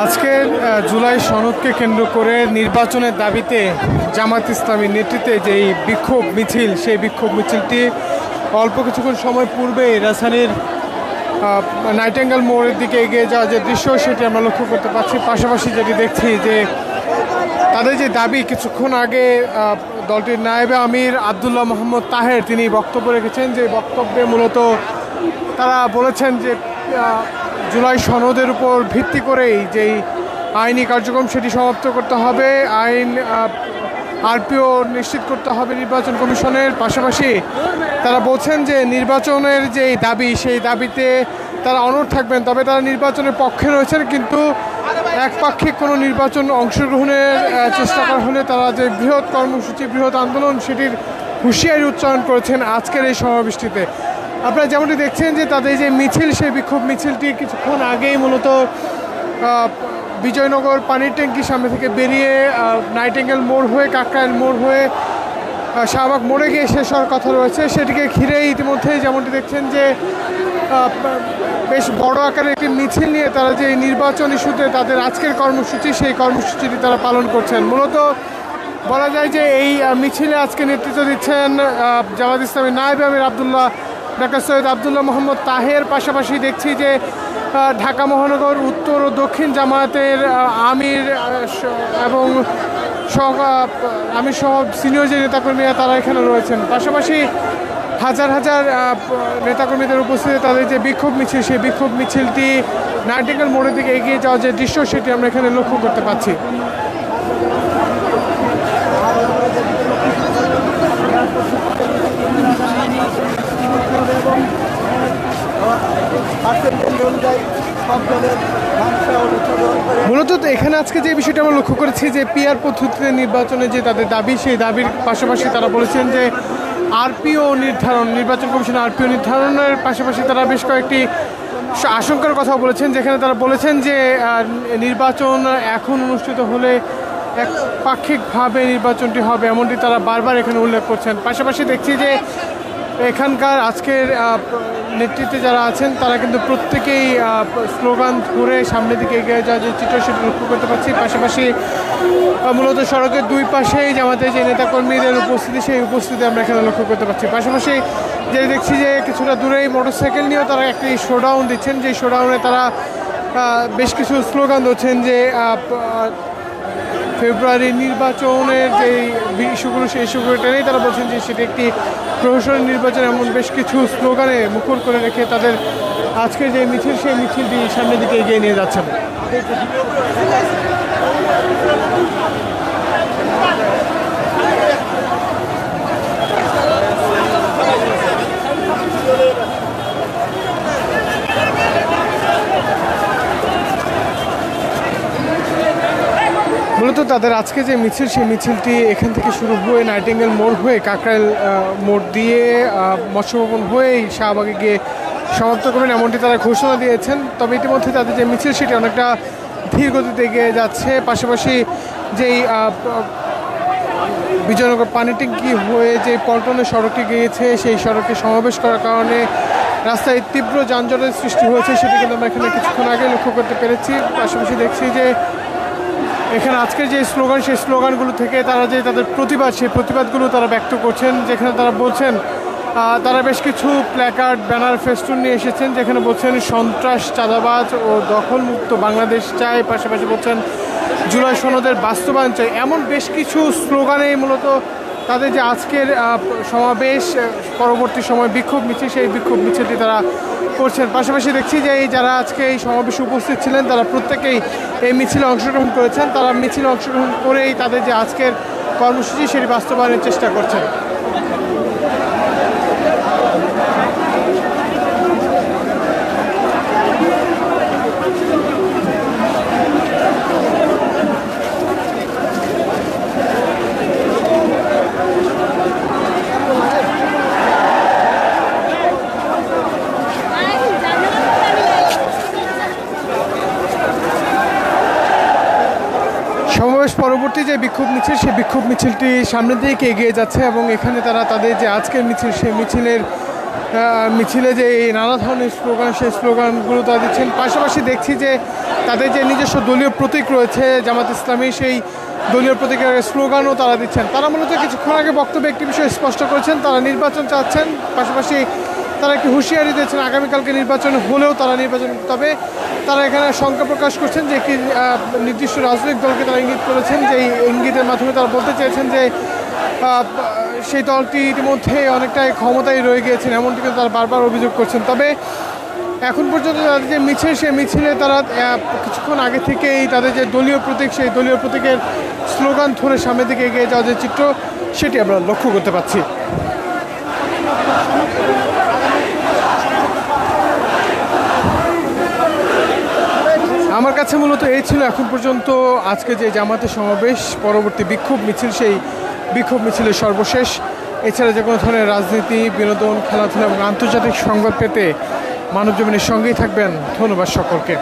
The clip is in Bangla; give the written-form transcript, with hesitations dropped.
আজকের জুলাই সনদকে কেন্দ্র করে নির্বাচনের দাবিতে জামাত ইসলামীর নেতৃত্বে যেই বিক্ষোভ মিছিল, সেই বিক্ষোভ মিছিলটি অল্প কিছুক্ষণ সময় পূর্বে রাজধানীর নাইটিঙ্গেল মোড়ের দিকে এগিয়ে যাওয়া যে দৃশ্য, সেটি আমরা লক্ষ্য করতে পারছি। পাশাপাশি যেটি দেখছি যে তাদের যে দাবি, কিছুক্ষণ আগে দলটির নায়েবে আমির আবদুল্লাহ মোহাম্মদ তাহের তিনি বক্তব্য রেখেছেন। যে বক্তব্যে মূলত তারা বলেছেন যে জুলাই সনদের উপর ভিত্তি করেই যেই আইনি কার্যক্রম সেটি সমাপ্ত করতে হবে, আরপিও নিশ্চিত করতে হবে নির্বাচন কমিশনের। পাশাপাশি তারা বলছেন যে নির্বাচনের যেই দাবি, সেই দাবিতে তারা অনড় থাকবেন, তবে তারা নির্বাচনের পক্ষে রয়েছেন, কিন্তু একপাক্ষিক কোনো নির্বাচন অংশগ্রহণের চেষ্টা করা হলে তারা যে বৃহৎ কর্মসূচি, বৃহৎ আন্দোলন, সেটির হুঁশিয়ারি উচ্চারণ করেছেন আজকের এই সমাবেশটিতে। আপনারা যেমনটি দেখছেন যে তাদের যে মিছিল, সেই বিক্ষোভ মিছিলটি কিছুক্ষণ আগেই মূলত বিজয়নগর পানির ট্যাঙ্কির সামনে থেকে বেরিয়ে নাইটিঙ্গেল মোড় হয়ে, কাকরাইল মোড় হয়ে শাহবাগ মোড়ে গিয়ে শেষ হওয়ার কথা রয়েছে। সেটিকে ঘিরে ইতিমধ্যেই যেমনটি দেখছেন যে বেশ বড় আকারের একটি মিছিল নিয়ে তারা যে নির্বাচন ইস্যুতে তাদের আজকের কর্মসূচি, সেই কর্মসূচিটি তারা পালন করছেন। মূলত বলা যায় যে এই মিছিলে আজকে নেতৃত্ব দিচ্ছেন জামাত ইসলামী নায়েবে আমির ডাক্তার সৈয়দ আবদুল্লাহ মোহাম্মদ তাহের। পাশাপাশি দেখছি যে ঢাকা মহানগর উত্তর ও দক্ষিণ জামায়াতের আমির এবং আমির সহ সিনিয়র যে নেতাকর্মীরা তারা এখানে রয়েছেন। পাশাপাশি হাজার হাজার নেতাকর্মীদের উপস্থিতিতে তাদের যে বিক্ষোভ মিছিল, সেই বিক্ষোভ মিছিলটি নাইটিঙ্গেল মোড়ের দিকে এগিয়ে যাওয়ার যে দৃশ্য, সেটি আমরা এখানে লক্ষ্য করতে পারছি। মূলত এখানে আজকে যে বিষয়টা আমরা লক্ষ্য করেছি যে পিআর পদ্ধতিতে নির্বাচনে যে তাদের দাবি, সেই দাবির পাশাপাশি তারা বলেছেন যে আরপিও নির্ধারণ, নির্বাচন কমিশন আরপিও নির্ধারণের পাশাপাশি তারা বেশ কয়েকটি আশঙ্কার কথা বলেছেন, যেখানে তারা বলেছেন যে নির্বাচন এখন অনুষ্ঠিত হলে একপাক্ষিকভাবে নির্বাচনটি হবে, এমনটি তারা বারবার এখানে উল্লেখ করছেন। পাশাপাশি দেখছি যে এখানকার আজকের নেতৃত্বে যারা আছেন তারা কিন্তু প্রত্যেকেই স্লোগান ধরে সামনের দিকে এগিয়ে যাওয়ার যে চিত্র, সেটি লক্ষ্য করতে পারছি। পাশাপাশি মূলত সড়কের দুই পাশেই আমাদের যে নেতাকর্মীদের উপস্থিতি, সেই উপস্থিতি আমরা এখানে লক্ষ্য করতে পারছি। পাশাপাশি যে দেখছি যে কিছুটা দূরেই মোটরসাইকেল নিয়েও তারা একটি শোডাউন দিচ্ছেন, যে শোডাউনে তারা বেশ কিছু স্লোগান দিচ্ছেন যে ফেব্রুয়ারি নির্বাচনের যে ইস্যুগুলো, সেই ইস্যুগুলো টেনেই তারা বলছেন যে সেটি একটি প্রহসনের নির্বাচন, এমন বেশ কিছু স্লোগানে মুখর করে রেখে তাদের আজকের যে মিছিল, সেই মিছিলটি সামনের দিকে এগিয়ে নিয়ে যাচ্ছেন। মূলত তাদের আজকে যে মিছিল, সেই মিছিলটি এখান থেকে শুরু হয়ে নাইটিঙ্গেল মোড় হয়ে কাকরাইল মোড় দিয়ে মৎস্য ভবন হয়েই শাহবাগে গিয়ে সমাপ্ত করবেন, এমনটি তারা ঘোষণা দিয়েছেন। তবে ইতিমধ্যে তাদের যে মিছিল, সেটি অনেকটা ধীর গতিতে এগিয়ে যাচ্ছে। পাশাপাশি যেই বিজয়নগর পানি ট্যাঙ্কি হয়ে যে পল্টনের সড়কটি গিয়েছে, সেই সড়কে সমাবেশ করার কারণে রাস্তায় তীব্র যানজটের সৃষ্টি হয়েছে, সেটি কিন্তু আমরা এখানে কিছুক্ষণ আগে লক্ষ্য করতে পেরেছি। পাশাপাশি দেখছি যে এখানে আজকের যে স্লোগান, সেই স্লোগানগুলো থেকে তারা যে তাদের প্রতিবাদ, সেই প্রতিবাদগুলো তারা ব্যক্ত করছেন, যেখানে তারা বলছেন তারা বেশ কিছু প্ল্যাকার্ড, ব্যানার, ফেস্টুন নিয়ে এসেছেন, যেখানে বলছেন সন্ত্রাস, চাঁদাবাজ ও দখলমুক্ত বাংলাদেশ চাই। পাশাপাশি বলছেন জুলাই সনদের বাস্তবায়ন চাই। এমন বেশ কিছু স্লোগানে মূলত তাদের যে আজকের সমাবেশ পরবর্তী সময় বিক্ষোভ মিছিল, সেই বিক্ষোভ মিছিলটি তারা করছেন। পাশাপাশি দেখছি যে যারা আজকে এই সমাবেশে উপস্থিত ছিলেন, তারা প্রত্যেকেই এই মিছিলে অংশগ্রহণ করেছেন। তারা মিছিলে অংশগ্রহণ করেই তাদের যে আজকের কর্মসূচি, সেটি বাস্তবায়নের চেষ্টা করছেন। সমাবেশ পরবর্তী যে বিক্ষোভ মিছিল, সেই বিক্ষোভ মিছিলটি সামনের দিকে এগিয়ে যাচ্ছে এবং এখানে তারা তাদের যে আজকের মিছিল, সেই মিছিলে যে নানা ধরনের স্লোগান, সেই স্লোগানগুলো তারা দিচ্ছেন। পাশাপাশি দেখছি যে তাদের যে নিজস্ব দলীয় প্রতীক রয়েছে জামাত ইসলামী, সেই দলীয় প্রতীকের স্লোগানও তারা দিচ্ছেন। তারা মূলত কিছুক্ষণ আগে বক্তব্যে একটি বিষয় স্পষ্ট করেছেন, তারা নির্বাচন চাচ্ছেন, পাশাপাশি তারা একটি হুঁশিয়ারি দিয়েছেন আগামীকালকে নির্বাচন হলেও তারা নির্বাচন, তবে তারা এখানে শঙ্কা প্রকাশ করছেন যে একটি নির্দিষ্ট রাজনৈতিক দলকে তারা ইঙ্গিত করেছেন, যে এই ইঙ্গিতের মাধ্যমে তারা বলতে চেয়েছেন যে সেই দলটি ইতিমধ্যে অনেকটাই ক্ষমতায় রয়ে গিয়েছেন, এমনটি কিন্তু তারা বারবার অভিযোগ করছেন। তবে এখন পর্যন্ত তাদের যে মিছিল, সেই মিছিলে তারা কিছুক্ষণ আগে থেকেই তাদের যে দলীয় প্রতীক, সেই দলীয় প্রতীকের স্লোগান ধরে সামনের দিকে এগিয়ে যাওয়ার যে চিত্র, সেটি আমরা লক্ষ্য করতে পারছি। আমার কাছে মূলত এই ছিল এখন পর্যন্ত আজকে যে জামাতের সমাবেশ পরবর্তী বিক্ষোভ মিছিল, সেই বিক্ষোভ মিছিলের সর্বশেষ। এছাড়া যে কোনো ধরনের রাজনীতি, বিনোদন, খেলাধুলা এবং আন্তর্জাতিক সংবাদ পেতে মানবজমিনের সঙ্গেই থাকবেন। ধন্যবাদ সকলকে।